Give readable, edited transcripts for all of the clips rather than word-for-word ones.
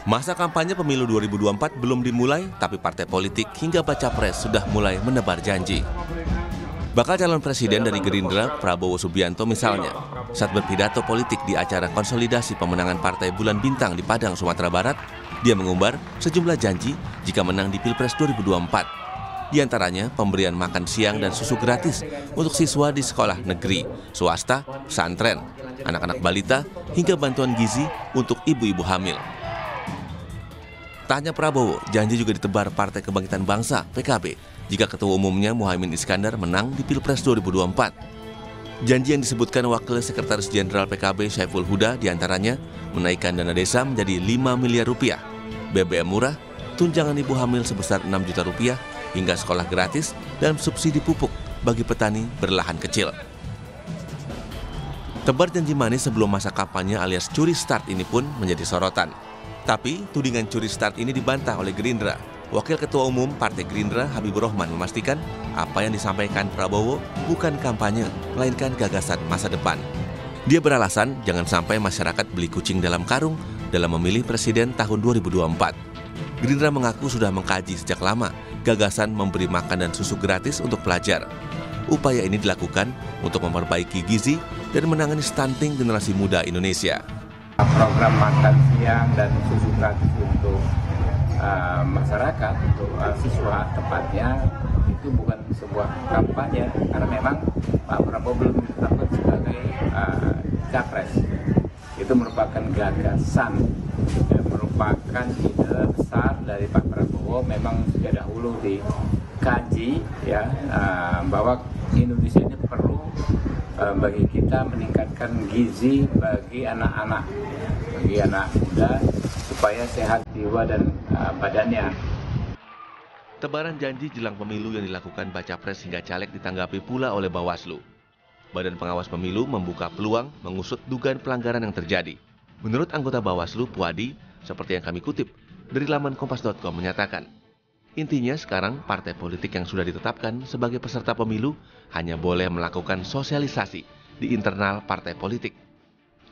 Masa kampanye pemilu 2024 belum dimulai, tapi partai politik hingga baca pres sudah mulai menebar janji. Bakal calon presiden dari Gerindra, Prabowo Subianto misalnya, saat berpidato politik di acara konsolidasi pemenangan Partai Bulan Bintang di Padang, Sumatera Barat, dia mengumbar sejumlah janji jika menang di Pilpres 2024. Di antaranya pemberian makan siang dan susu gratis untuk siswa di sekolah negeri, swasta, pesantren, anak-anak balita, hingga bantuan gizi untuk ibu-ibu hamil. Tak hanya Prabowo, janji juga ditebar Partai Kebangkitan Bangsa (PKB) jika Ketua Umumnya Muhaimin Iskandar menang di Pilpres 2024. Janji yang disebutkan Wakil Sekretaris Jenderal PKB Syaiful Huda diantaranya menaikkan dana desa menjadi 5 miliar rupiah, BBM murah, tunjangan ibu hamil sebesar 6 juta rupiah, hingga sekolah gratis dan subsidi pupuk bagi petani berlahan kecil. Tebar janji manis sebelum masa kampanye alias curi start ini pun menjadi sorotan. Tapi tudingan curi start ini dibantah oleh Gerindra. Wakil Ketua Umum Partai Gerindra Habibur Rahman memastikan apa yang disampaikan Prabowo bukan kampanye, melainkan gagasan masa depan. Dia beralasan jangan sampai masyarakat beli kucing dalam karung dalam memilih presiden tahun 2024. Gerindra mengaku sudah mengkaji sejak lama gagasan memberi makan dan susu gratis untuk pelajar. Upaya ini dilakukan untuk memperbaiki gizi dan menangani stunting generasi muda Indonesia. Program makan siang dan susu gratis untuk masyarakat, untuk siswa tepatnya, itu bukan sebuah kampanye karena memang Pak Prabowo belum ditetapkan sebagai capres. Itu merupakan gagasan, merupakan ide besar dari Pak Prabowo. Memang sejak dahulu dikaji ya, bahwa Indonesia ini perlu bagi kita meningkatkan gizi bagi anak-anak, bagi anak muda supaya sehat jiwa dan badannya. Tebaran janji jelang pemilu yang dilakukan baca pres hingga caleg ditanggapi pula oleh Bawaslu. Badan Pengawas Pemilu membuka peluang mengusut dugaan pelanggaran yang terjadi. Menurut anggota Bawaslu, Puadi, seperti yang kami kutip dari laman kompas.com menyatakan, intinya sekarang partai politik yang sudah ditetapkan sebagai peserta pemilu hanya boleh melakukan sosialisasi di internal partai politik.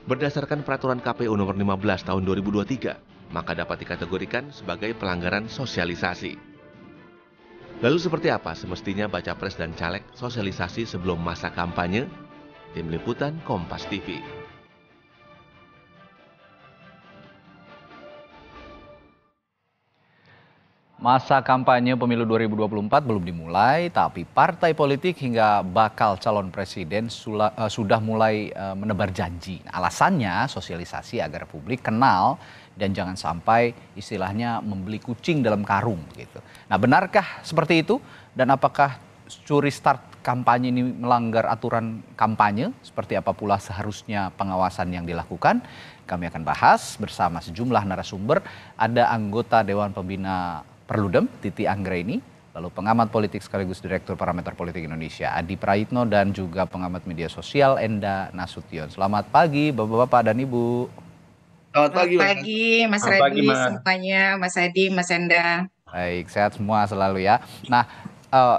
Berdasarkan peraturan KPU nomor 15 tahun 2023, maka dapat dikategorikan sebagai pelanggaran sosialisasi. Lalu seperti apa semestinya baca pres dan caleg sosialisasi sebelum masa kampanye? Tim Liputan Kompas TV. Masa kampanye pemilu 2024 belum dimulai, tapi partai politik hingga bakal calon presiden sudah mulai menebar janji. Alasannya sosialisasi agar publik kenal dan jangan sampai istilahnya membeli kucing dalam karung gitu. Nah, benarkah seperti itu? Dan apakah curi start kampanye ini melanggar aturan kampanye? Seperti apa pula seharusnya pengawasan yang dilakukan? Kami akan bahas bersama sejumlah narasumber. Ada anggota Dewan Pembina Perludem, Titi Anggraini, lalu pengamat politik sekaligus Direktur Parameter Politik Indonesia, Adi Praitno, dan juga pengamat media sosial, Enda Nasution. Selamat pagi, Bapak-Bapak dan Ibu. Selamat pagi, Mas Radi, semuanya, Mas Adi, Mas Enda. Baik, sehat semua selalu ya. Nah,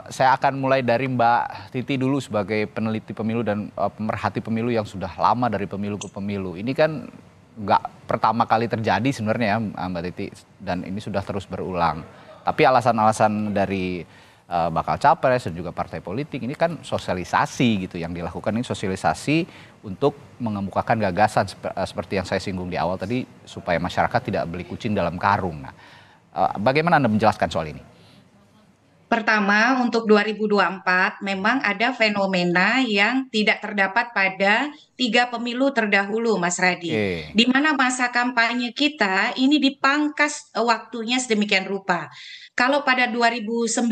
saya akan mulai dari Mbak Titi dulu sebagai peneliti pemilu dan pemerhati pemilu yang sudah lama dari pemilu ke pemilu. Ini kan nggak pertama kali terjadi sebenarnya ya, Mbak Titi, dan ini sudah terus berulang. Tapi alasan-alasan dari bakal capres dan juga partai politik ini kan sosialisasi gitu yang dilakukan, ini sosialisasi untuk mengemukakan gagasan seperti yang saya singgung di awal tadi, supaya masyarakat tidak beli kucing dalam karung. Nah, bagaimana Anda menjelaskan soal ini? Pertama, untuk 2024 memang ada fenomena yang tidak terdapat pada 3 pemilu terdahulu, Mas Radi. Di mana masa kampanye kita ini dipangkas waktunya sedemikian rupa. Kalau pada 2009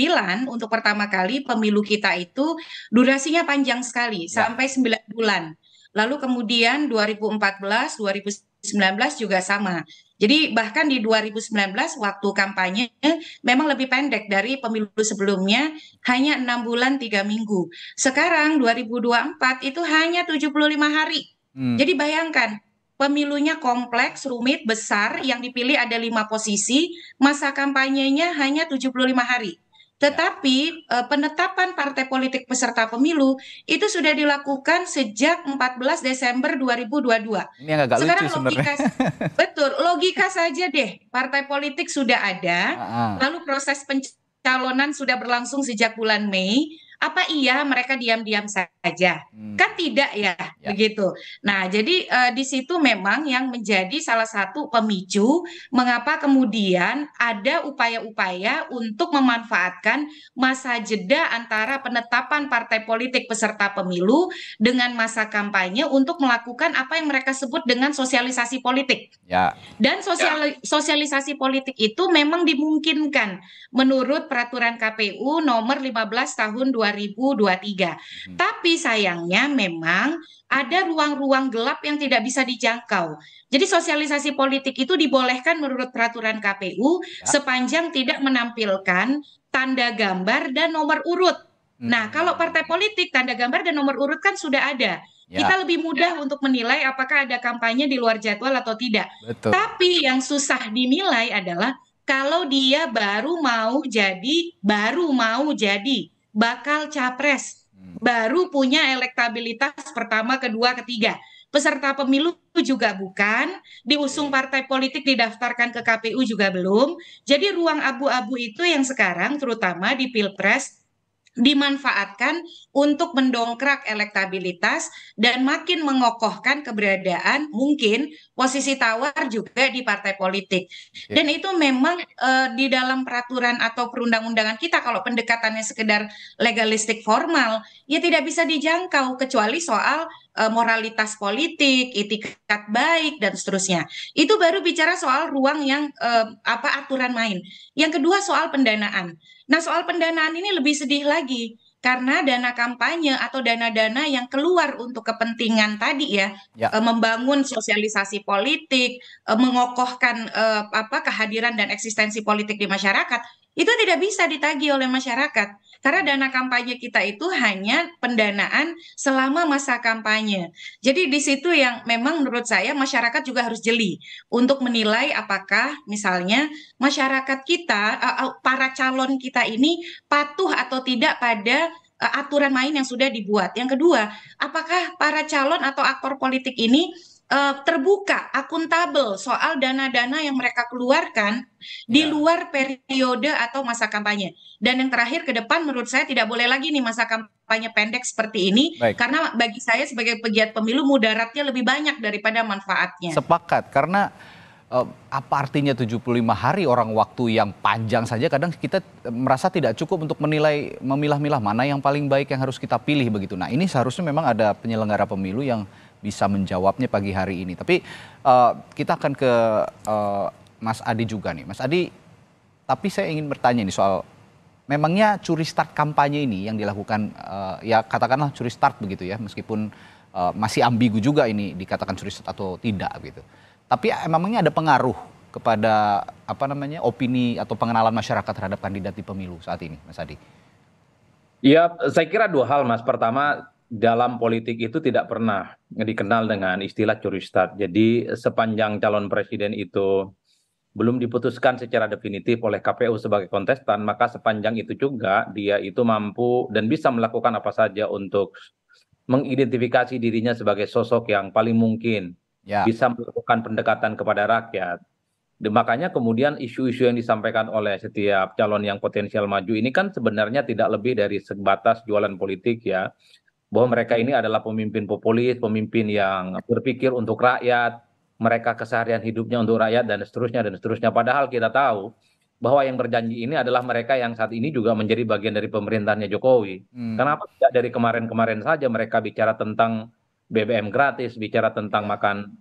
untuk pertama kali pemilu kita itu durasinya panjang sekali, sampai 9 bulan. Lalu kemudian 2014, 2019 juga sama. Jadi bahkan di 2019 waktu kampanye memang lebih pendek dari pemilu sebelumnya, hanya 6 bulan 3 minggu. Sekarang 2024 itu hanya 75 hari. Jadi bayangkan, pemilunya kompleks, rumit, besar, yang dipilih ada 5 posisi, masa kampanyenya hanya 75 hari. Tetapi penetapan partai politik peserta pemilu itu sudah dilakukan sejak 14 Desember 2022. Ini yang agak lucu Sekarang sebenarnya. betul, logika saja deh, partai politik sudah ada, lalu proses pencalonan sudah berlangsung sejak bulan Mei. Apa iya mereka diam-diam saja? Kan tidak ya, begitu. Nah, jadi di situ memang yang menjadi salah satu pemicu mengapa kemudian ada upaya-upaya untuk memanfaatkan masa jeda antara penetapan partai politik peserta pemilu dengan masa kampanye untuk melakukan apa yang mereka sebut dengan sosialisasi politik. Dan sosialisasi politik itu memang dimungkinkan menurut peraturan KPU nomor 15 tahun 2023. Tapi sayangnya memang ada ruang-ruang gelap yang tidak bisa dijangkau. Jadi sosialisasi politik itu dibolehkan menurut peraturan KPU sepanjang tidak menampilkan tanda gambar dan nomor urut. Nah, kalau partai politik tanda gambar dan nomor urut kan sudah ada. Kita lebih mudah untuk menilai apakah ada kampanye di luar jadwal atau tidak. Betul. Tapi yang susah dinilai adalah kalau dia baru mau jadi bakal capres, baru punya elektabilitas pertama, kedua, ketiga. Peserta pemilu juga bukan, diusung partai politik didaftarkan ke KPU juga belum. Jadi ruang abu-abu itu yang sekarang terutama di Pilpres dimanfaatkan untuk mendongkrak elektabilitas dan makin mengokohkan keberadaan mungkin posisi tawar juga di partai politik. Dan itu memang di dalam peraturan atau perundang-undangan kita kalau pendekatannya sekedar legalistik formal ya tidak bisa dijangkau kecuali soal moralitas politik, itikat baik dan seterusnya. Itu baru bicara soal ruang yang aturan main. Yang kedua soal pendanaan. Nah, soal pendanaan ini lebih sedih lagi karena dana kampanye atau dana-dana yang keluar untuk kepentingan tadi membangun sosialisasi politik, mengokohkan kehadiran dan eksistensi politik di masyarakat, itu tidak bisa ditagih oleh masyarakat. Karena dana kampanye kita itu hanya pendanaan selama masa kampanye. Jadi di situ yang memang menurut saya masyarakat juga harus jeli untuk menilai apakah misalnya masyarakat kita, para calon kita ini patuh atau tidak pada aturan main yang sudah dibuat. Yang kedua, apakah para calon atau aktor politik ini terbuka, akuntabel soal dana-dana yang mereka keluarkan di luar periode atau masa kampanye. Dan yang terakhir ke depan menurut saya tidak boleh lagi nih masa kampanye pendek seperti ini. Karena bagi saya sebagai pegiat pemilu mudaratnya lebih banyak daripada manfaatnya. Sepakat, karena apa artinya 75 hari orang waktu yang panjang saja kadang kita merasa tidak cukup untuk menilai, memilah-milah mana yang paling baik yang harus kita pilih begitu. Nah ini seharusnya memang ada penyelenggara pemilu yang bisa menjawabnya pagi hari ini. Tapi kita akan ke Mas Adi juga nih. Mas Adi, tapi saya ingin bertanya nih soal memangnya curi start kampanye ini yang dilakukan, ya katakanlah curi start begitu ya, meskipun masih ambigu juga ini dikatakan curi start atau tidak gitu. Tapi memangnya ada pengaruh kepada opini atau pengenalan masyarakat terhadap kandidat di pemilu saat ini, Mas Adi? Ya, saya kira dua hal, Mas. Pertama, dalam politik itu tidak pernah dikenal dengan istilah curi start. Jadi sepanjang calon presiden itu belum diputuskan secara definitif oleh KPU sebagai kontestan, maka sepanjang itu juga dia itu mampu dan bisa melakukan apa saja untuk mengidentifikasi dirinya sebagai sosok yang paling mungkin bisa melakukan pendekatan kepada rakyat. Makanya kemudian isu-isu yang disampaikan oleh setiap calon yang potensial maju ini kan sebenarnya tidak lebih dari sebatas jualan politik ya. Bahwa mereka ini adalah pemimpin populis, pemimpin yang berpikir untuk rakyat, mereka keseharian hidupnya untuk rakyat dan seterusnya dan seterusnya. Padahal kita tahu bahwa yang berjanji ini adalah mereka yang saat ini juga menjadi bagian dari pemerintahannya Jokowi. Kenapa tidak dari kemarin-kemarin saja mereka bicara tentang BBM gratis, bicara tentang makan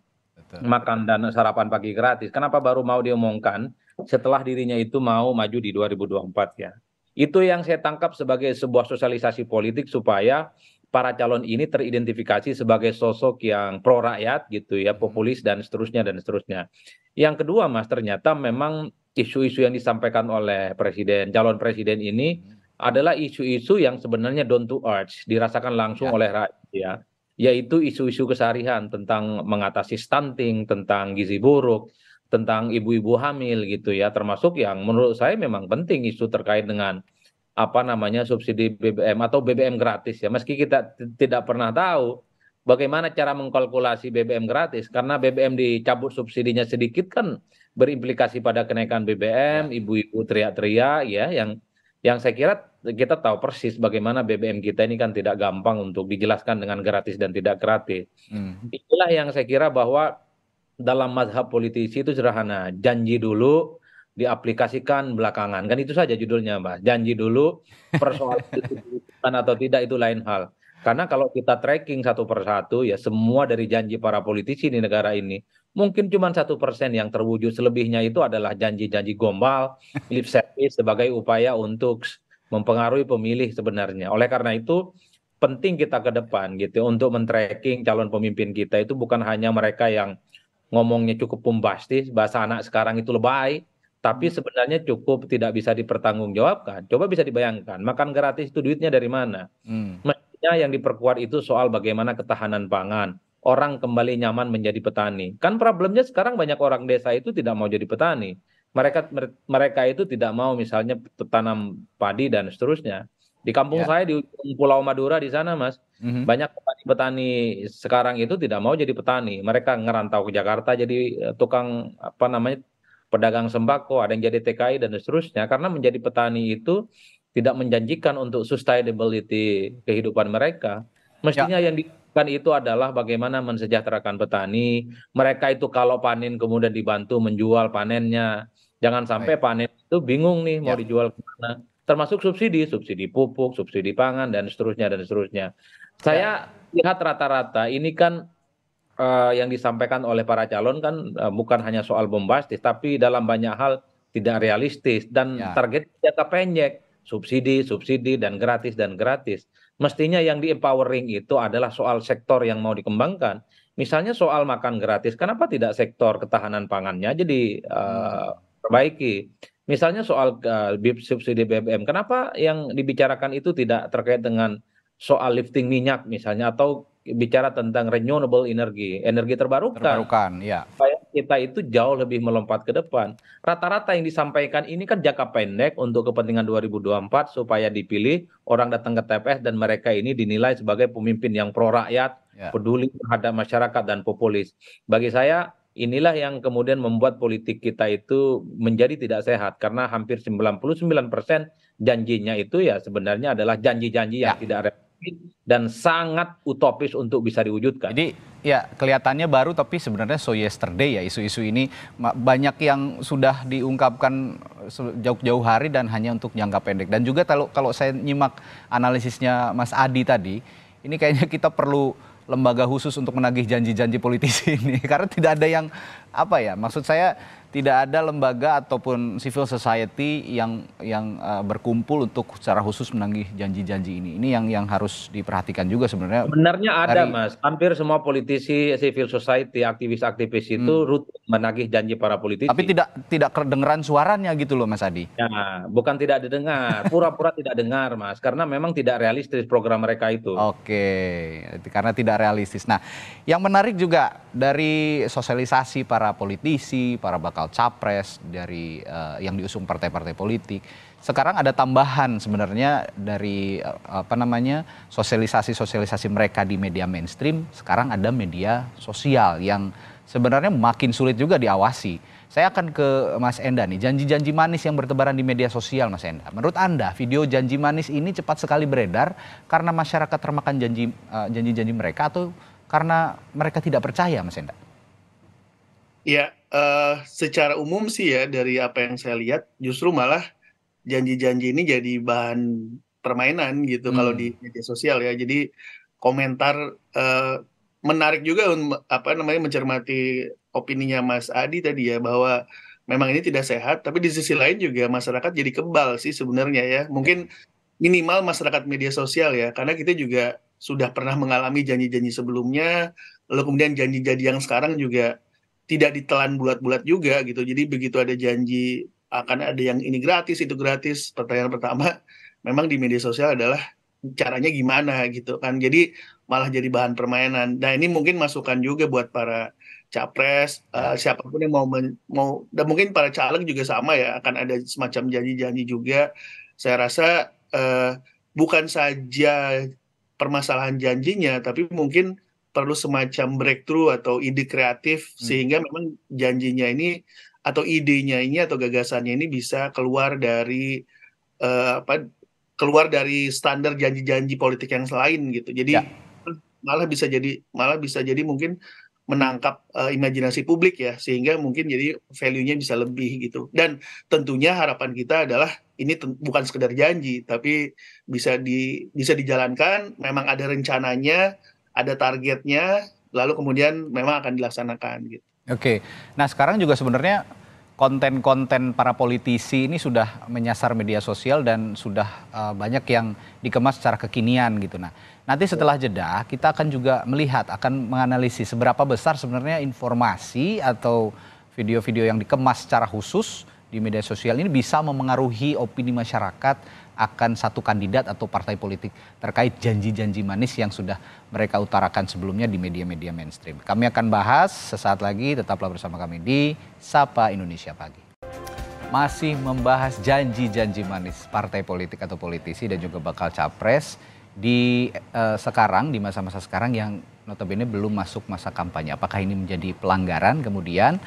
dan sarapan pagi gratis. Kenapa baru mau diomongkan setelah dirinya itu mau maju di 2024 ya. Itu yang saya tangkap sebagai sebuah sosialisasi politik supaya para calon ini teridentifikasi sebagai sosok yang pro rakyat gitu ya, populis dan seterusnya dan seterusnya. Yang kedua, Mas, ternyata memang isu-isu yang disampaikan oleh calon presiden ini adalah isu-isu yang sebenarnya down to earth, dirasakan langsung oleh rakyat ya. Yaitu isu-isu keseharian tentang mengatasi stunting, tentang gizi buruk, tentang ibu-ibu hamil gitu ya, termasuk yang menurut saya memang penting isu terkait dengan apa namanya subsidi BBM atau BBM gratis ya. Meski kita tidak pernah tahu bagaimana cara mengkalkulasi BBM gratis, karena BBM dicabut subsidinya sedikit kan berimplikasi pada kenaikan BBM, ibu-ibu teriak-teriak ya, yang saya kira kita tahu persis bagaimana BBM kita ini kan tidak gampang untuk dijelaskan dengan gratis dan tidak gratis. Itulah yang saya kira bahwa dalam mazhab politisi itu sederhana, janji dulu diaplikasikan belakangan, kan itu saja judulnya, Mbak. Janji dulu, persoalan itu dilakukan atau tidak itu lain hal. Karena kalau kita tracking satu persatu ya semua dari janji para politisi di negara ini mungkin cuma 1% yang terwujud, selebihnya itu adalah janji-janji gombal, lip service sebagai upaya untuk mempengaruhi pemilih sebenarnya. Oleh karena itu penting kita ke depan gitu untuk men-tracking calon pemimpin kita itu bukan hanya mereka yang ngomongnya cukup bombastis, bahasa anak sekarang itu lebay, tapi sebenarnya cukup tidak bisa dipertanggungjawabkan. Coba bisa dibayangkan, makan gratis itu duitnya dari mana? Mestinya yang diperkuat itu soal bagaimana ketahanan pangan. Orang kembali nyaman menjadi petani. Kan problemnya sekarang banyak orang desa itu tidak mau jadi petani. Mereka itu tidak mau misalnya tanam padi dan seterusnya. Di kampung saya di Pulau Madura di sana, Mas, banyak petani-petani sekarang itu tidak mau jadi petani. Mereka ngerantau ke Jakarta jadi tukang apa namanya pedagang sembako, ada yang jadi TKI dan seterusnya. Karena menjadi petani itu tidak menjanjikan untuk sustainability kehidupan mereka. Mestinya yang dilakukan itu adalah bagaimana mensejahterakan petani. Mereka itu kalau panen kemudian dibantu menjual panennya. Jangan sampai panen itu bingung nih mau dijual kemana. Termasuk subsidi, subsidi pupuk, subsidi pangan, dan seterusnya, dan seterusnya. Saya lihat rata-rata ini kan yang disampaikan oleh para calon kan bukan hanya soal bombastis, tapi dalam banyak hal tidak realistis, dan target jangka pendek, subsidi, subsidi, dan gratis, dan gratis. Mestinya yang di-empowering itu adalah soal sektor yang mau dikembangkan. Misalnya soal makan gratis, kenapa tidak sektor ketahanan pangannya jadi perbaiki? Misalnya soal subsidi BBM, kenapa yang dibicarakan itu tidak terkait dengan soal lifting minyak misalnya, atau bicara tentang renewable energy, energi terbarukan. Supaya kita itu jauh lebih melompat ke depan. Rata-rata yang disampaikan ini kan jangka pendek untuk kepentingan 2024 supaya dipilih, orang datang ke TPS dan mereka ini dinilai sebagai pemimpin yang pro rakyat, peduli terhadap masyarakat dan populis. Bagi saya inilah yang kemudian membuat politik kita itu menjadi tidak sehat, karena hampir 99% janjinya itu ya sebenarnya adalah janji-janji yang tidak realistis dan sangat utopis untuk bisa diwujudkan. Jadi ya kelihatannya baru, tapi sebenarnya so yesterday ya isu-isu ini banyak yang sudah diungkapkan jauh-jauh hari dan hanya untuk jangka pendek. Dan juga kalau saya nyimak analisisnya Mas Adi tadi, ini kayaknya kita perlu lembaga khusus untuk menagih janji-janji politisi ini, karena tidak ada yang maksud saya tidak ada lembaga ataupun civil society yang berkumpul untuk secara khusus menagih janji-janji ini. Ini yang harus diperhatikan juga sebenarnya. Sebenarnya ada, Mas. Hampir semua politisi, civil society, aktivis-aktivis itu rutin menagih janji para politisi. Tapi tidak kedengeran suaranya gitu loh, Mas Adi. Ya, bukan tidak didengar, pura-pura tidak dengar, Mas, karena memang tidak realistis program mereka itu. Oke, karena tidak realistis. Nah, yang menarik juga dari sosialisasi para politisi, para bakal capres dari yang diusung partai-partai politik. Sekarang ada tambahan sebenarnya dari sosialisasi mereka di media mainstream. Sekarang ada media sosial yang sebenarnya makin sulit juga diawasi. Saya akan ke Mas Enda nih, janji-janji manis yang bertebaran di media sosial, Mas Enda. Menurut Anda, video janji manis ini cepat sekali beredar karena masyarakat termakan janji-janji mereka, atau karena mereka tidak percaya, Mas Enda? Ya, secara umum sih ya, dari apa yang saya lihat, justru malah janji-janji ini jadi bahan permainan gitu kalau di media sosial ya. Jadi komentar menarik juga mencermati opininya Mas Adi tadi ya, bahwa memang ini tidak sehat, tapi di sisi lain juga masyarakat jadi kebal sih sebenarnya ya. Mungkin minimal masyarakat media sosial ya, karena kita juga sudah pernah mengalami janji-janji sebelumnya, lalu kemudian janji-janji yang sekarang juga tidak ditelan bulat-bulat juga gitu. Jadi begitu ada janji akan ada yang ini gratis, itu gratis, pertanyaan pertama memang di media sosial adalah caranya gimana gitu kan. Jadi malah jadi bahan permainan. Nah, ini mungkin masukan juga buat para capres, siapapun yang mau dan mungkin para caleg juga sama ya, akan ada semacam janji-janji juga. Saya rasa bukan saja permasalahan janjinya, tapi mungkin perlu semacam breakthrough atau ide kreatif sehingga memang janjinya ini atau idenya ini atau gagasannya ini bisa keluar dari standar janji-janji politik yang lain gitu. Jadi malah bisa jadi mungkin menangkap imajinasi publik ya, sehingga mungkin jadi value-nya bisa lebih gitu. Dan tentunya harapan kita adalah ini bukan sekedar janji, tapi bisa dijalankan, memang ada rencananya, ada targetnya, lalu kemudian memang akan dilaksanakan gitu. Oke, nah sekarang juga sebenarnya konten-konten para politisi ini sudah menyasar media sosial dan sudah banyak yang dikemas secara kekinian gitu. Nah, nanti setelah jeda kita akan juga melihat, akan menganalisis seberapa besar sebenarnya informasi atau video-video yang dikemas secara khusus di media sosial ini bisa memengaruhi opini masyarakat akan satu kandidat atau partai politik terkait janji-janji manis yang sudah mereka utarakan sebelumnya di media-media mainstream. Kami akan bahas sesaat lagi, tetaplah bersama kami di Sapa Indonesia Pagi. Masih membahas janji-janji manis partai politik atau politisi dan juga bakal capres di sekarang, di masa-masa sekarang yang notabene belum masuk masa kampanye. Apakah ini menjadi pelanggaran? Kemudian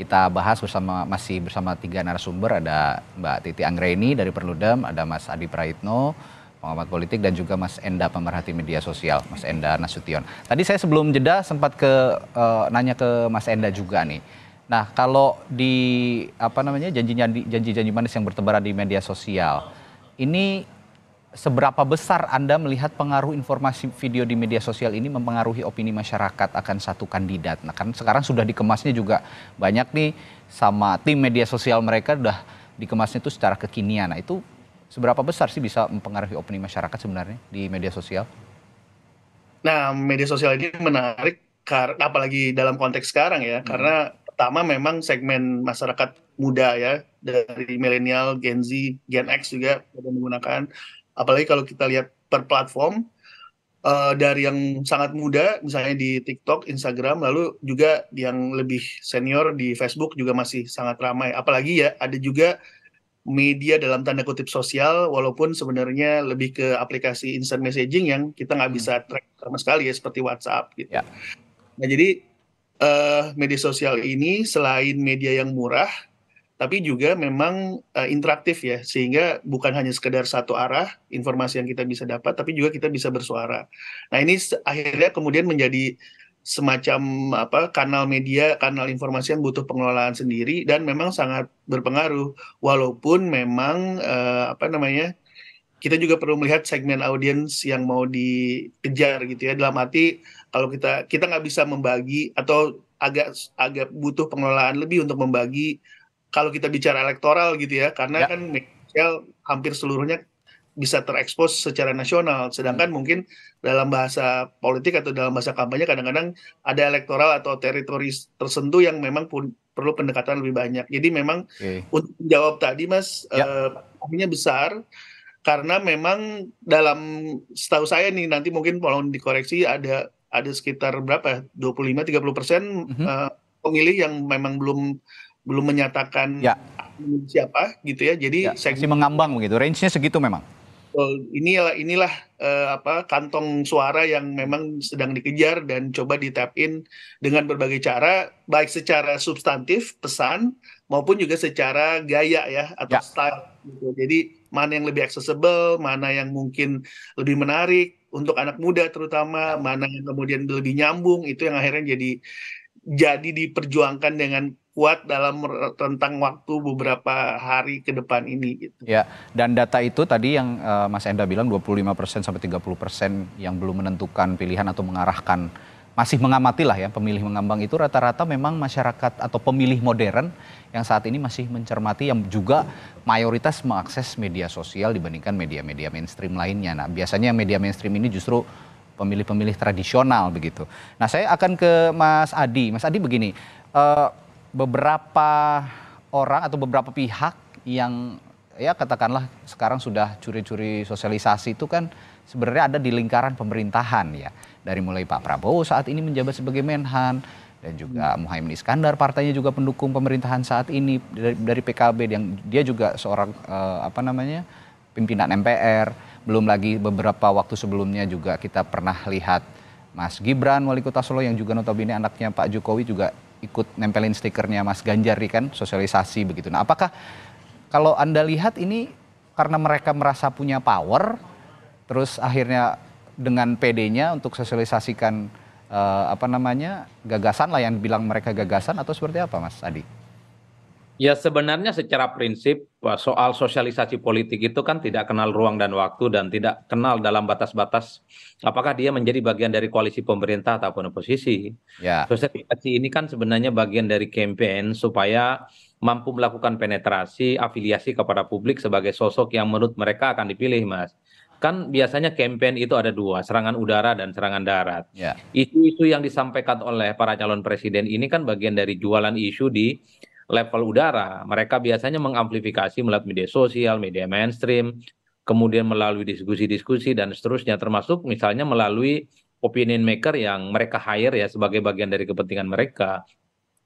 kita bahas masih bersama 3 narasumber, ada Mbak Titi Anggraini dari Perludem, ada Mas Adi Praitno, pengamat politik, dan juga Mas Enda, pemerhati media sosial, Mas Enda Nasution. Tadi saya sebelum jeda sempat nanya ke Mas Enda juga nih. Nah, kalau di janji-janji manis yang bertebaran di media sosial, ini seberapa besar Anda melihat pengaruh informasi video di media sosial ini mempengaruhi opini masyarakat akan satu kandidat? Nah, kan sekarang sudah dikemasnya juga banyak nih, sama tim media sosial mereka udah dikemasnya itu secara kekinian. Nah, itu seberapa besar sih bisa mempengaruhi opini masyarakat sebenarnya di media sosial? Nah, media sosial ini menarik, apalagi dalam konteks sekarang ya, karena pertama memang segmen masyarakat muda ya, dari milenial, Gen Z, Gen X juga sudah menggunakan. Apalagi kalau kita lihat per platform, dari yang sangat muda misalnya di TikTok, Instagram, lalu juga yang lebih senior di Facebook juga masih sangat ramai. Apalagi ya ada juga media dalam tanda kutip sosial, walaupun sebenarnya lebih ke aplikasi instant messaging yang kita nggak bisa track sama sekali ya, seperti WhatsApp gitu. Ya. Nah jadi media sosial ini selain media yang murah, tapi juga memang interaktif ya, sehingga bukan hanya sekedar satu arah informasi yang kita bisa dapat, tapi juga kita bisa bersuara. Nah ini akhirnya kemudian menjadi semacam kanal media, kanal informasi yang butuh pengelolaan sendiri dan memang sangat berpengaruh. Walaupun memang kita juga perlu melihat segmen audiens yang mau dikejar gitu ya. Dalam arti kalau kita nggak bisa membagi atau agak butuh pengelolaan lebih untuk membagi. Kalau kita bicara elektoral gitu ya, karena kan media hampir seluruhnya bisa terekspos secara nasional, sedangkan mungkin dalam bahasa politik atau dalam bahasa kampanye kadang-kadang ada elektoral atau teritori tertentu yang memang perlu pendekatan lebih banyak. Jadi memang untuk menjawab tadi Mas, artinya besar karena memang dalam setahu saya nih, nanti mungkin kalau dikoreksi ada sekitar berapa 25-30% pemilih yang memang belum menyatakan siapa gitu ya. Jadi masih mengambang begitu, range-nya segitu memang. Inilah kantong suara yang memang sedang dikejar dan coba di-tap in dengan berbagai cara, baik secara substantif pesan maupun juga secara gaya ya atau style gitu. Jadi mana yang lebih accessible, mana yang mungkin lebih menarik untuk anak muda terutama, mana yang kemudian lebih nyambung, itu yang akhirnya jadi diperjuangkan dengan kuat dalam rentang waktu beberapa hari ke depan ini gitu. Ya, dan data itu tadi yang Mas Enda bilang 25% sampai 30% yang belum menentukan pilihan atau mengarahkan, masih mengamati lah ya, pemilih mengambang itu rata-rata memang masyarakat atau pemilih modern yang saat ini masih mencermati, yang juga mayoritas mengakses media sosial dibandingkan media-media mainstream lainnya. Nah, biasanya media mainstream ini justru pemilih-pemilih tradisional begitu. Nah, saya akan ke Mas Adi. Mas Adi begini, beberapa orang atau beberapa pihak yang ya katakanlah sekarang sudah curi-curi sosialisasi itu kan sebenarnya ada di lingkaran pemerintahan ya. Dari mulai Pak Prabowo saat ini menjabat sebagai Menhan, dan juga Muhaimin Iskandar, partainya juga pendukung pemerintahan saat ini dari PKB, yang dia juga seorang pimpinan MPR, belum lagi beberapa waktu sebelumnya juga kita pernah lihat Mas Gibran, wali kota Solo yang juga notabene anaknya Pak Jokowi juga ikut nempelin stikernya Mas Ganjar kan, sosialisasi begitu. Nah, apakah kalau Anda lihat ini karena mereka merasa punya power, terus akhirnya dengan PD-nya untuk sosialisasikan gagasan lah yang bilang mereka gagasan, atau seperti apa Mas Adi? Ya sebenarnya secara prinsip soal sosialisasi politik itu kan tidak kenal ruang dan waktu dan tidak kenal dalam batas-batas apakah dia menjadi bagian dari koalisi pemerintah ataupun oposisi. Ya. Sosialisasi ini kan sebenarnya bagian dari campaign supaya mampu melakukan penetrasi, afiliasi kepada publik sebagai sosok yang menurut mereka akan dipilih, Mas. Kan biasanya campaign itu ada dua, serangan udara dan serangan darat. Ya. Isu-isu yang disampaikan oleh para calon presiden ini kan bagian dari jualan isu di level udara. Mereka biasanya mengamplifikasi melalui media sosial, media mainstream, kemudian melalui diskusi-diskusi dan seterusnya, termasuk misalnya melalui opinion maker yang mereka hire ya sebagai bagian dari kepentingan mereka.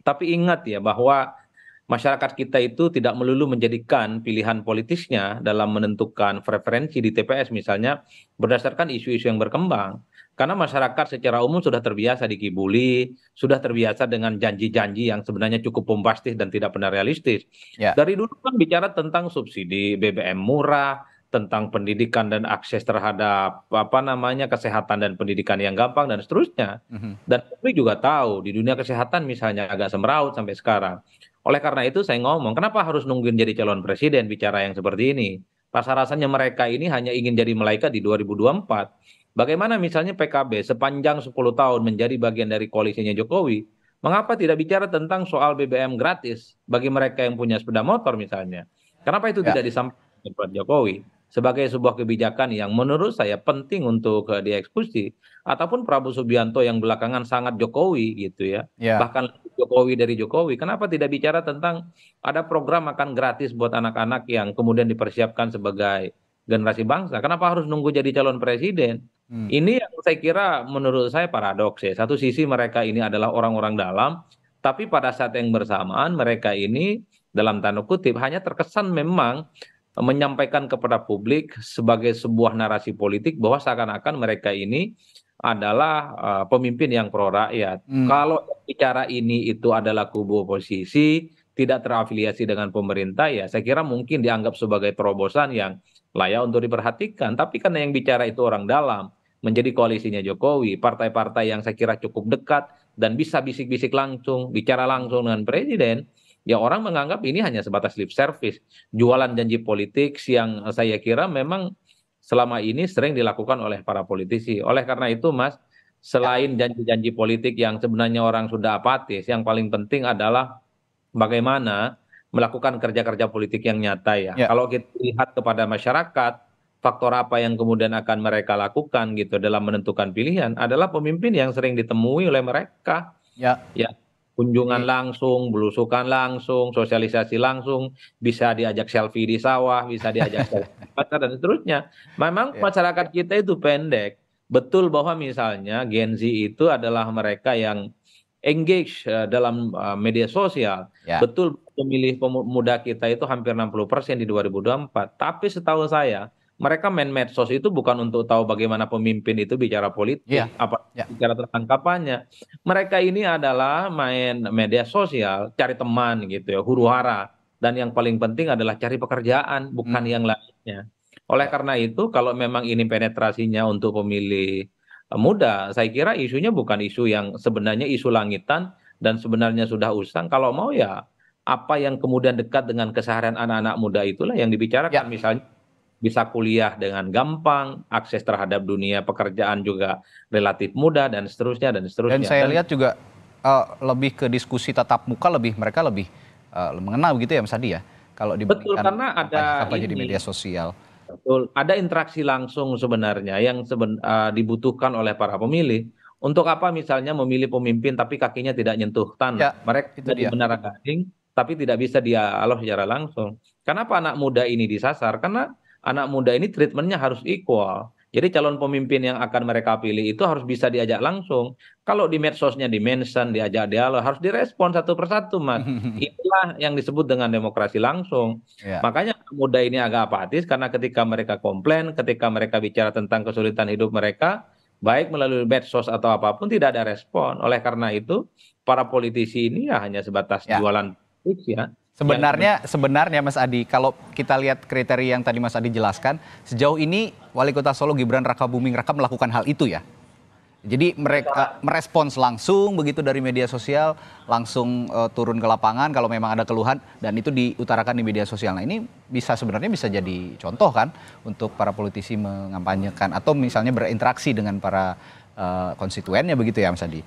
Tapi ingat ya bahwa masyarakat kita itu tidak melulu menjadikan pilihan politisnya dalam menentukan preferensi di TPS misalnya berdasarkan isu-isu yang berkembang. Karena masyarakat secara umum sudah terbiasa dikibuli, sudah terbiasa dengan janji-janji yang sebenarnya cukup bombastis dan tidak benar realistis. Ya. Dari dulu kan bicara tentang subsidi BBM murah, tentang pendidikan dan akses terhadap kesehatan dan pendidikan yang gampang dan seterusnya. Dan publik juga tahu di dunia kesehatan misalnya agak semeraut sampai sekarang. Oleh karena itu saya ngomong, kenapa harus nungguin jadi calon presiden bicara yang seperti ini? Rasa-rasanya mereka ini hanya ingin jadi malaikat di 2024. Bagaimana misalnya PKB sepanjang 10 tahun menjadi bagian dari koalisinya Jokowi, mengapa tidak bicara tentang soal BBM gratis bagi mereka yang punya sepeda motor misalnya? Kenapa itu tidak disampaikan oleh Pak Jokowi sebagai sebuah kebijakan yang menurut saya penting untuk dieksekusi, ataupun Prabowo Subianto yang belakangan sangat Jokowi gitu ya. Bahkan Jokowi dari Jokowi, kenapa tidak bicara tentang ada program makan gratis buat anak-anak yang kemudian dipersiapkan sebagai generasi bangsa? Kenapa harus nunggu jadi calon presiden? Ini yang saya kira menurut saya paradoks ya. Satu sisi mereka ini adalah orang-orang dalam, tapi pada saat yang bersamaan mereka ini dalam tanda kutip hanya terkesan memang menyampaikan kepada publik sebagai sebuah narasi politik bahwa seakan-akan mereka ini adalah pemimpin yang pro rakyat. Kalau bicara ini itu adalah kubu oposisi, tidak terafiliasi dengan pemerintah, ya saya kira mungkin dianggap sebagai terobosan yang layak untuk diperhatikan. Tapi karena yang bicara itu orang dalam, menjadi koalisinya Jokowi, partai-partai yang saya kira cukup dekat dan bisa bisik-bisik langsung, bicara langsung dengan presiden, ya orang menganggap ini hanya sebatas lip service, jualan janji politik yang saya kira memang selama ini sering dilakukan oleh para politisi. Oleh karena itu, Mas, selain janji-janji politik yang sebenarnya orang sudah apatis, yang paling penting adalah bagaimana melakukan kerja-kerja politik yang nyata ya. Kalau kita lihat kepada masyarakat, faktor apa yang kemudian akan mereka lakukan gitu dalam menentukan pilihan adalah pemimpin yang sering ditemui oleh mereka. Ya, kunjungan langsung, belusukan langsung, sosialisasi langsung, bisa diajak selfie di sawah, bisa diajak selfie di pasar dan seterusnya. Memang masyarakat kita itu pendek. Betul bahwa misalnya Gen Z itu adalah mereka yang engage dalam media sosial. Betul pemilih pemuda kita itu hampir 60% di 2024. Tapi setahu saya, mereka main medsos itu bukan untuk tahu bagaimana pemimpin itu bicara politik, bicara tentang kampanye. Mereka ini adalah main media sosial, cari teman gitu ya, huru-hara. Dan yang paling penting adalah cari pekerjaan, bukan yang lainnya. Oleh karena itu, kalau memang ini penetrasinya untuk pemilih muda, saya kira isunya bukan isu yang sebenarnya isu langitan dan sebenarnya sudah usang. Kalau mau ya apa yang kemudian dekat dengan keseharian anak-anak muda itulah yang dibicarakan. Misalnya bisa kuliah dengan gampang, akses terhadap dunia pekerjaan juga relatif mudah dan seterusnya dan seterusnya. Dan saya lihat juga lebih ke diskusi tatap muka, mereka lebih mengenal gitu ya Mas Adi ya. Kalau dibandingkan betul, karena ada kampanye di media sosial. Betul, ada interaksi langsung sebenarnya yang dibutuhkan oleh para pemilih. Untuk apa misalnya memilih pemimpin tapi kakinya tidak nyentuh tanah. Mereka itu benar gading tapi tidak bisa dialog secara langsung. Kenapa anak muda ini disasar? Karena anak muda ini treatmentnya harus equal. Jadi calon pemimpin yang akan mereka pilih itu harus bisa diajak langsung. Kalau di medsosnya di-mention, diajak dialog, harus direspon satu persatu, Mas. Itulah yang disebut dengan demokrasi langsung. Ya. Makanya muda ini agak apatis karena ketika mereka komplain, ketika mereka bicara tentang kesulitan hidup mereka, baik melalui medsos atau apapun tidak ada respon. Oleh karena itu, para politisi ini ya hanya sebatas jualan politik ya. Sebenarnya Mas Adi, kalau kita lihat kriteria yang tadi Mas Adi jelaskan, sejauh ini Wali Kota Solo Gibran Rakabuming Raka melakukan hal itu ya. Jadi mereka merespons langsung begitu dari media sosial, langsung turun ke lapangan kalau memang ada keluhan dan itu diutarakan di media sosial. Nah, ini sebenarnya bisa jadi contoh kan untuk para politisi mengampanyekan atau misalnya berinteraksi dengan para konstituennya begitu ya Mas Adi.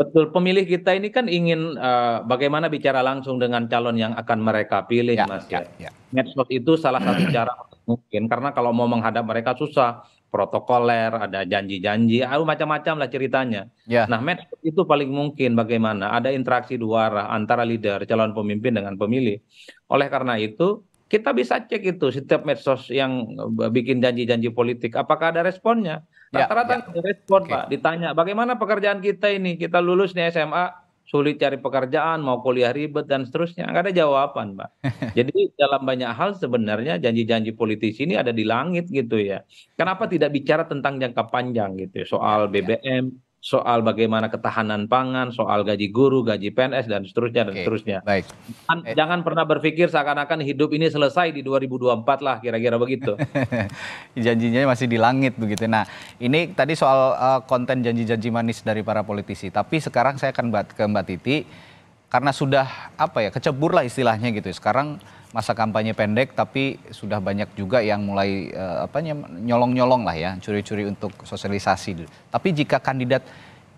Betul, pemilih kita ini kan ingin bagaimana bicara langsung dengan calon yang akan mereka pilih, Mas. Medsos itu salah satu cara mungkin, karena kalau mau menghadap mereka susah, protokoler, ada janji-janji, macam-macam lah ceritanya. Nah, medsos itu paling mungkin bagaimana ada interaksi dua arah antara leader, calon pemimpin dengan pemilih. Oleh karena itu, kita bisa cek itu setiap medsos yang bikin janji-janji politik, apakah ada responnya? Rata-rata respon, Pak. Ditanya, bagaimana pekerjaan kita ini? Kita lulus nih SMA, sulit cari pekerjaan, mau kuliah ribet, dan seterusnya. Nggak ada jawaban, Pak. Jadi dalam banyak hal sebenarnya janji-janji politisi ini ada di langit gitu ya. Kenapa tidak bicara tentang jangka panjang gitu ya? Soal BBM, soal bagaimana ketahanan pangan, soal gaji guru, gaji PNS, dan seterusnya, dan seterusnya. Baik. Jangan pernah berpikir seakan-akan hidup ini selesai di 2024 lah, kira-kira begitu. Janjinya masih di langit begitu. Nah, ini tadi soal konten janji-janji manis dari para politisi. Tapi sekarang saya akan ke Mbak Titi, karena sudah kecebur lah istilahnya gitu. Sekarang masa kampanye pendek, tapi sudah banyak juga yang mulai nyolong-nyolong lah ya, curi-curi untuk sosialisasi. Tapi jika kandidat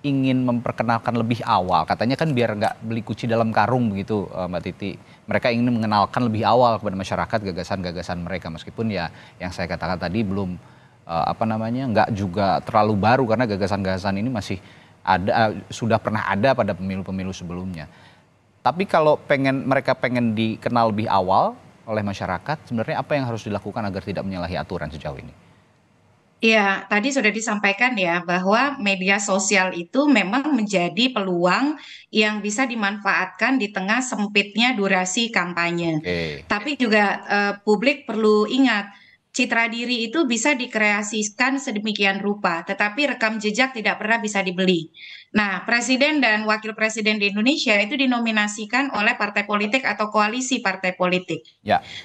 ingin memperkenalkan lebih awal, katanya kan biar nggak beli kuci dalam karung begitu Mbak Titi. Mereka ingin mengenalkan lebih awal kepada masyarakat gagasan-gagasan mereka, meskipun ya yang saya katakan tadi belum nggak juga terlalu baru karena gagasan-gagasan ini masih ada, sudah pernah ada pada pemilu-pemilu sebelumnya. Tapi kalau mereka pengen dikenal lebih awal oleh masyarakat, sebenarnya apa yang harus dilakukan agar tidak menyalahi aturan sejauh ini? Iya, tadi sudah disampaikan ya bahwa media sosial itu memang menjadi peluang yang bisa dimanfaatkan di tengah sempitnya durasi kampanye. Tapi juga publik perlu ingat, citra diri itu bisa dikreasikan sedemikian rupa, tetapi rekam jejak tidak pernah bisa dibeli. Nah, presiden dan wakil presiden di Indonesia itu dinominasikan oleh partai politik atau koalisi partai politik.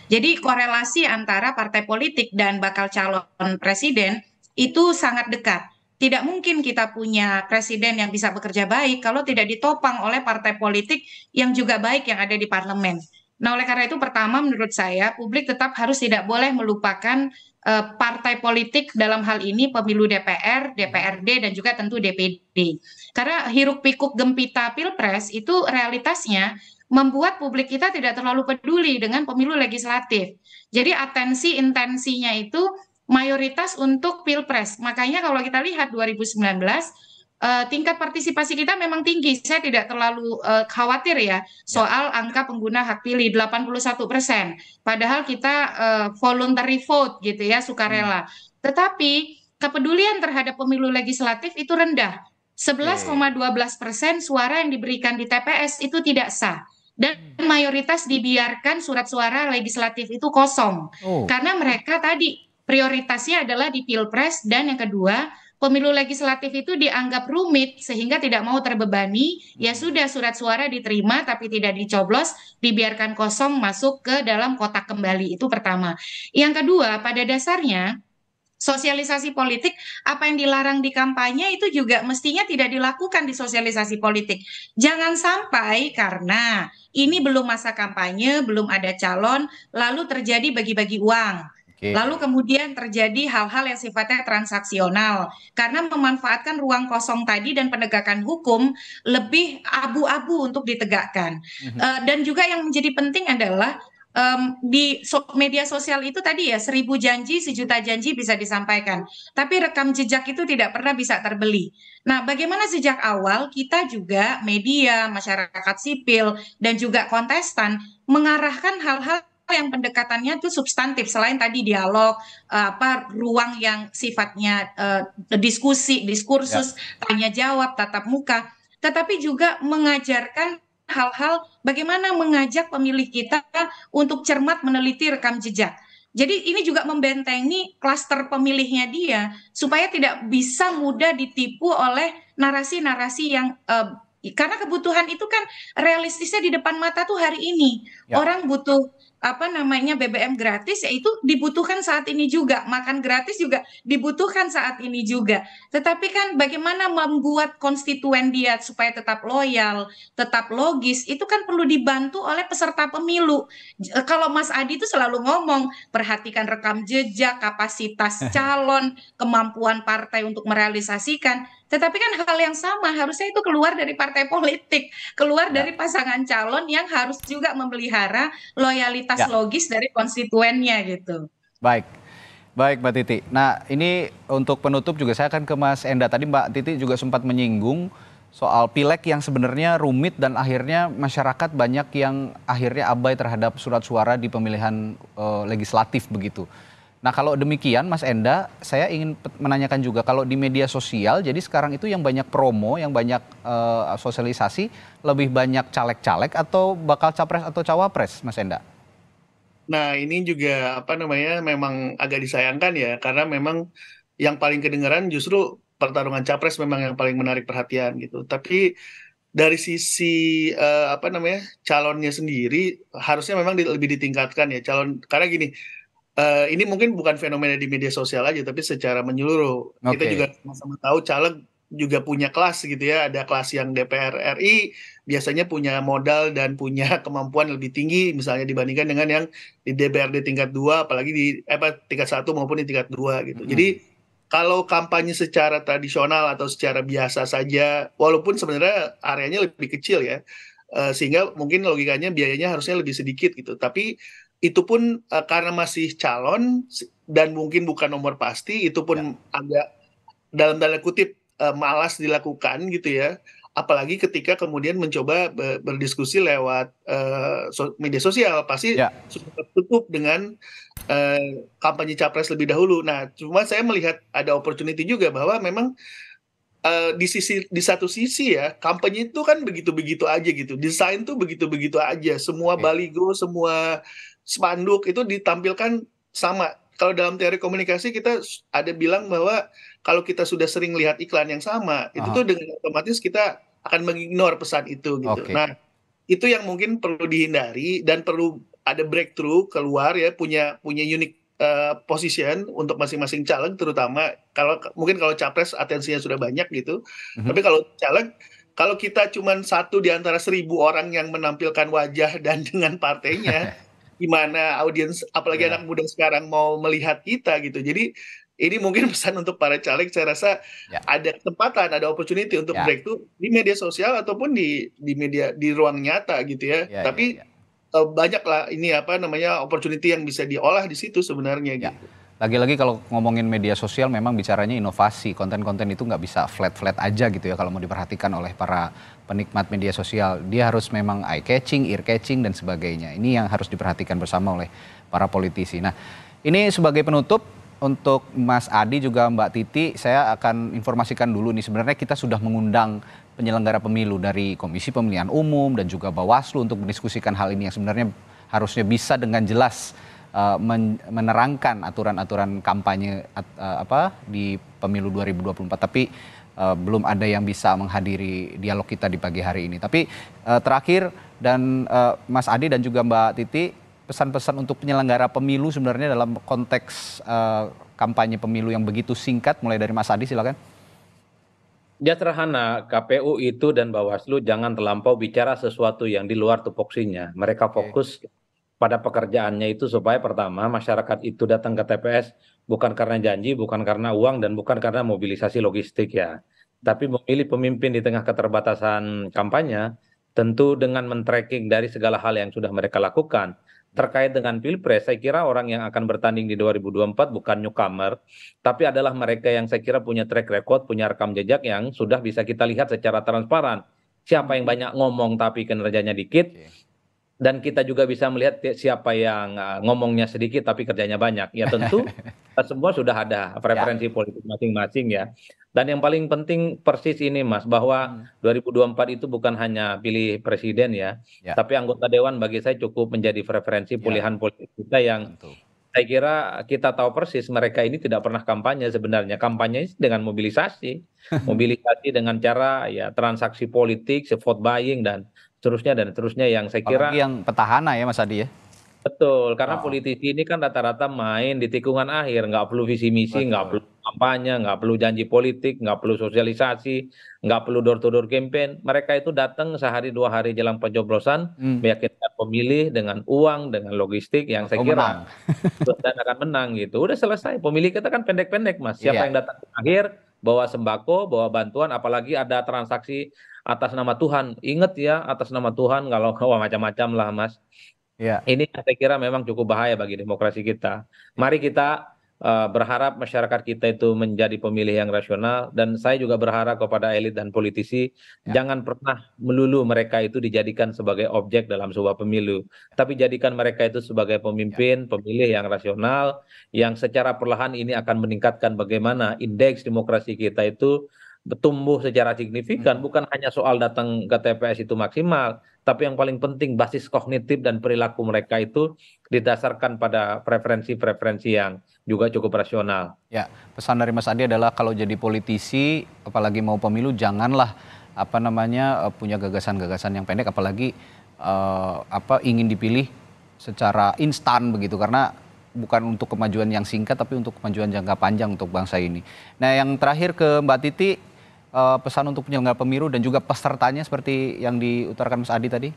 Jadi korelasi antara partai politik dan bakal calon presiden itu sangat dekat. Tidak mungkin kita punya presiden yang bisa bekerja baik kalau tidak ditopang oleh partai politik yang juga baik yang ada di parlemen. Nah, oleh karena itu pertama menurut saya publik tetap harus tidak boleh melupakan partai politik dalam hal ini pemilu DPR, DPRD, dan juga tentu DPD. Karena hiruk pikuk gempita pilpres itu realitasnya membuat publik kita tidak terlalu peduli dengan pemilu legislatif. Jadi atensi intensinya itu mayoritas untuk pilpres. Makanya kalau kita lihat 2019, tingkat partisipasi kita memang tinggi. Saya tidak terlalu khawatir ya soal angka pengguna hak pilih 81%. Padahal kita voluntary vote gitu ya, sukarela. Tetapi kepedulian terhadap pemilu legislatif itu rendah. 11,12% suara yang diberikan di TPS itu tidak sah. Dan mayoritas dibiarkan surat suara legislatif itu kosong. Karena mereka tadi prioritasnya adalah di pilpres, dan yang kedua pemilu legislatif itu dianggap rumit sehingga tidak mau terbebani, ya sudah surat suara diterima tapi tidak dicoblos, dibiarkan kosong masuk ke dalam kotak kembali. Itu pertama. Yang kedua, pada dasarnya sosialisasi politik, apa yang dilarang di kampanye itu juga mestinya tidak dilakukan di sosialisasi politik. Jangan sampai karena ini belum masa kampanye, belum ada calon, lalu terjadi bagi-bagi uang. Lalu kemudian terjadi hal-hal yang sifatnya transaksional karena memanfaatkan ruang kosong tadi dan penegakan hukum lebih abu-abu untuk ditegakkan. Dan juga yang menjadi penting adalah di media sosial itu tadi ya 1000 janji, 1 juta janji bisa disampaikan. Tapi rekam jejak itu tidak pernah bisa terbeli. Nah, bagaimana sejak awal kita juga media, masyarakat sipil, dan juga kontestan mengarahkan hal-hal yang pendekatannya itu substantif selain tadi dialog, ruang yang sifatnya diskusi, diskursus, tanya jawab, tatap muka, tetapi juga mengajarkan hal-hal bagaimana mengajak pemilih kita untuk cermat meneliti rekam jejak. Jadi ini juga membentengi klaster pemilihnya dia supaya tidak bisa mudah ditipu oleh narasi-narasi yang karena kebutuhan itu kan realistisnya di depan mata tuh hari ini. Orang butuh BBM gratis, ya itu dibutuhkan saat ini juga. Makan gratis juga dibutuhkan saat ini juga. Tetapi kan bagaimana membuat konstituen dia supaya tetap loyal, tetap logis, itu kan perlu dibantu oleh peserta pemilu. Kalau Mas Adi itu selalu ngomong, perhatikan rekam jejak, kapasitas calon, kemampuan partai untuk merealisasikan. Tetapi kan hal yang sama harusnya itu keluar dari partai politik, keluar dari pasangan calon yang harus juga memelihara loyalitas logis dari konstituennya gitu. Baik, baik Mbak Titi. Nah ini untuk penutup juga saya akan ke Mas Enda. Tadi Mbak Titi juga sempat menyinggung soal pileg yang sebenarnya rumit dan akhirnya masyarakat banyak yang akhirnya abai terhadap surat suara di pemilihan legislatif begitu. Nah kalau demikian Mas Enda, saya ingin menanyakan juga kalau di media sosial, jadi sekarang itu yang banyak promo, yang banyak sosialisasi, lebih banyak caleg-caleg atau bakal capres atau cawapres, Mas Enda? Nah ini juga memang agak disayangkan ya, karena memang yang paling kedengaran justru pertarungan capres memang yang paling menarik perhatian gitu. Tapi dari sisi calonnya sendiri harusnya memang lebih ditingkatkan ya calon, karena gini. Ini mungkin bukan fenomena di media sosial aja, tapi secara menyeluruh. Kita juga sama-sama tahu caleg juga punya kelas gitu ya. Ada kelas yang DPR RI biasanya punya modal dan punya kemampuan lebih tinggi misalnya dibandingkan dengan yang di DPRD tingkat 2, apalagi di tingkat 1 maupun di tingkat 2 gitu. Jadi kalau kampanye secara tradisional atau secara biasa saja, walaupun sebenarnya areanya lebih kecil ya, sehingga mungkin logikanya biayanya harusnya lebih sedikit gitu. Tapi itu pun karena masih calon dan mungkin bukan nomor pasti, itu pun agak dalam tanda kutip malas dilakukan gitu ya. Apalagi ketika kemudian mencoba berdiskusi lewat media sosial, pasti sudah tertutup dengan kampanye capres lebih dahulu. Nah, cuma saya melihat ada opportunity juga bahwa memang di satu sisi ya kampanye itu kan begitu-begitu aja gitu, desain tuh begitu-begitu aja, semua baligo, semua spanduk itu ditampilkan sama. Kalau dalam teori komunikasi kita ada bilang bahwa kalau kita sudah sering lihat iklan yang sama, itu tuh dengan otomatis kita akan mengignore pesan itu gitu. Nah, itu yang mungkin perlu dihindari dan perlu ada breakthrough keluar ya, punya unique position untuk masing-masing caleg, terutama mungkin kalau capres atensinya sudah banyak gitu. Tapi kalau caleg, kalau kita cuma satu di antara 1.000 orang yang menampilkan wajah dan dengan partainya, gimana audiens, apalagi anak muda sekarang mau melihat kita gitu. Jadi ini mungkin pesan untuk para caleg, saya rasa ada kesempatan, ada opportunity untuk breakthrough di media sosial ataupun di media, di ruang nyata gitu ya. Tapi banyaklah ini opportunity yang bisa diolah di situ sebenarnya gitu. Lagi-lagi kalau ngomongin media sosial memang bicaranya inovasi, konten-konten itu nggak bisa flat-flat aja gitu ya kalau mau diperhatikan oleh para penikmat media sosial. Dia harus memang eye-catching, ear-catching dan sebagainya. Ini yang harus diperhatikan bersama oleh para politisi. Nah ini sebagai penutup untuk Mas Adi juga Mbak Titi, saya akan informasikan dulu nih sebenarnya kita sudah mengundang penyelenggara pemilu dari Komisi Pemilihan Umum dan juga Bawaslu untuk mendiskusikan hal ini yang sebenarnya harusnya bisa dengan jelas menerangkan aturan-aturan kampanye di pemilu 2024, tapi belum ada yang bisa menghadiri dialog kita di pagi hari ini. Tapi terakhir dan Mas Adi dan juga Mbak Titi, pesan-pesan untuk penyelenggara pemilu sebenarnya dalam konteks kampanye pemilu yang begitu singkat, mulai dari Mas Adi silakan. Ya sederhana, KPU itu dan Bawaslu jangan terlampau bicara sesuatu yang di luar tupoksinya. Mereka fokus pada pekerjaannya itu supaya pertama masyarakat itu datang ke TPS bukan karena janji, bukan karena uang, dan bukan karena mobilisasi logistik ya. Tapi memilih pemimpin di tengah keterbatasan kampanye, tentu dengan men-tracking dari segala hal yang sudah mereka lakukan. Terkait dengan Pilpres, saya kira orang yang akan bertanding di 2024 bukan newcomer, tapi adalah mereka yang saya kira punya track record, punya rekam jejak yang sudah bisa kita lihat secara transparan. Siapa yang banyak ngomong tapi kinerjanya dikit, dan kita juga bisa melihat siapa yang ngomongnya sedikit tapi kerjanya banyak. Ya tentu kita semua sudah ada preferensi politik masing-masing ya. Dan yang paling penting persis ini Mas, bahwa 2024 itu bukan hanya pilih presiden ya, tapi anggota dewan bagi saya cukup menjadi preferensi pilihan politik kita yang saya kira kita tahu persis mereka ini tidak pernah kampanye sebenarnya. Kampanye dengan mobilisasi, mobilisasi dengan cara ya transaksi politik, vote buying dan seterusnya yang saya kira apalagi yang petahana ya Mas Adi ya. Betul, karena politisi ini kan rata-rata main di tikungan akhir, nggak perlu visi misi, nggak perlu kampanye, nggak perlu janji politik, nggak perlu sosialisasi, nggak perlu door to door campaign. Mereka itu datang sehari 2 hari jelang pencoblosan, meyakinkan pemilih dengan uang, dengan logistik yang saya kira dan akan menang gitu. Udah selesai. Pemilih kita kan pendek-pendek Mas. Siapa yang datang di akhir bawa sembako, bawa bantuan, apalagi ada transaksi atas nama Tuhan. Ingat ya, atas nama Tuhan kalau macam-macam lah Mas. Ini saya kira memang cukup bahaya bagi demokrasi kita. Mari kita berharap masyarakat kita itu menjadi pemilih yang rasional, dan saya juga berharap kepada elit dan politisi jangan pernah melulu mereka itu dijadikan sebagai objek dalam sebuah pemilu, tapi jadikan mereka itu sebagai pemimpin, pemilih yang rasional, yang secara perlahan ini akan meningkatkan bagaimana indeks demokrasi kita itu bertumbuh secara signifikan, bukan hanya soal datang ke TPS itu maksimal, tapi yang paling penting basis kognitif dan perilaku mereka itu didasarkan pada preferensi-preferensi yang juga cukup rasional. Ya, pesan dari Mas Adi adalah kalau jadi politisi, apalagi mau pemilu, janganlah punya gagasan-gagasan yang pendek, apalagi ingin dipilih secara instan begitu, karena bukan untuk kemajuan yang singkat, tapi untuk kemajuan jangka panjang untuk bangsa ini. Nah, yang terakhir ke Mbak Titi, pesan untuk penyelenggara pemilu dan juga pesertanya seperti yang diutarakan Mas Adi tadi.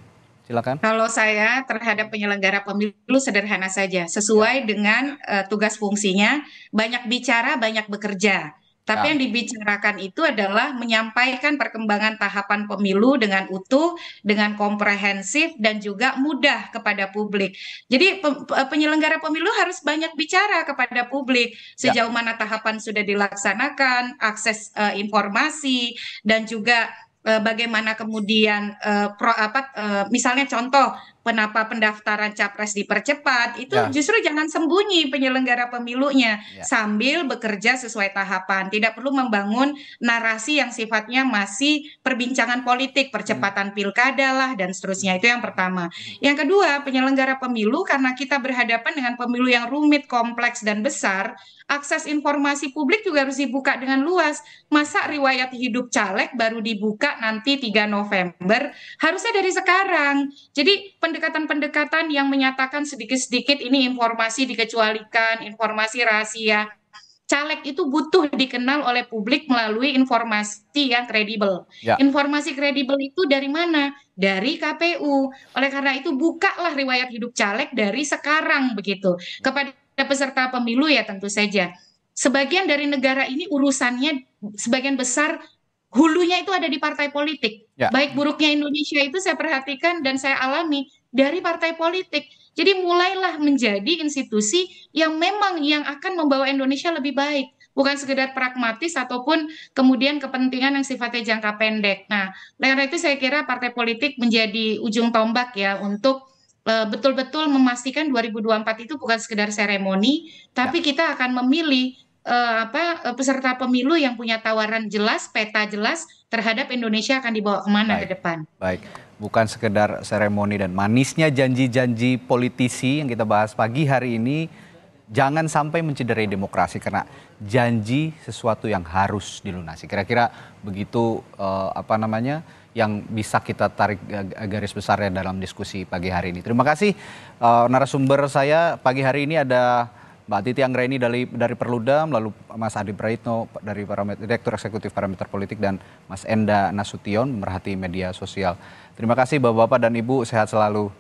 Silakan. Kalau saya terhadap penyelenggara pemilu sederhana saja, sesuai dengan tugas fungsinya, banyak bicara, banyak bekerja. Tapi yang dibicarakan itu adalah menyampaikan perkembangan tahapan pemilu dengan utuh, dengan komprehensif, dan juga mudah kepada publik. Jadi penyelenggara pemilu harus banyak bicara kepada publik, sejauh mana tahapan sudah dilaksanakan, akses informasi, dan juga bagaimana kemudian misalnya contoh kenapa pendaftaran capres dipercepat, itu justru jangan sembunyi penyelenggara pemilunya, sambil bekerja sesuai tahapan. Tidak perlu membangun narasi yang sifatnya masih perbincangan politik, percepatan pilkada lah dan seterusnya. Itu yang pertama. Yang kedua, penyelenggara pemilu, karena kita berhadapan dengan pemilu yang rumit, kompleks dan besar, akses informasi publik juga harus dibuka dengan luas. Masa riwayat hidup caleg baru dibuka nanti 3 November, harusnya dari sekarang. Jadi pendekatan-pendekatan yang menyatakan sedikit-sedikit ini informasi dikecualikan, informasi rahasia. Caleg itu butuh dikenal oleh publik melalui informasi yang kredibel. Informasi kredibel itu dari mana? Dari KPU. Oleh karena itu, bukalah riwayat hidup caleg dari sekarang begitu. Kepada peserta pemilu ya tentu saja. Sebagian dari negara ini urusannya sebagian besar hulunya itu ada di partai politik. Baik buruknya Indonesia itu saya perhatikan dan saya alami dari partai politik. Jadi mulailah menjadi institusi yang memang yang akan membawa Indonesia lebih baik. Bukan sekedar pragmatis ataupun kemudian kepentingan yang sifatnya jangka pendek. Nah, karena itu saya kira partai politik menjadi ujung tombak ya untuk betul-betul memastikan 2024 itu bukan sekedar seremoni, tapi kita akan memilih peserta pemilu yang punya tawaran jelas, peta jelas terhadap Indonesia akan dibawa kemana ke depan. Baik, bukan sekedar seremoni, dan manisnya janji-janji politisi yang kita bahas pagi hari ini jangan sampai mencederai demokrasi, karena janji sesuatu yang harus dilunasi. Kira-kira begitu yang bisa kita tarik garis besarnya dalam diskusi pagi hari ini. Terima kasih narasumber saya pagi hari ini ada Mbak Titi Anggraini dari Perludem, lalu Mas Adi Praitno dari Direktur Eksekutif Parameter Politik, dan Mas Enda Nasution, pemerhati media sosial. Terima kasih Bapak-Bapak dan Ibu, sehat selalu.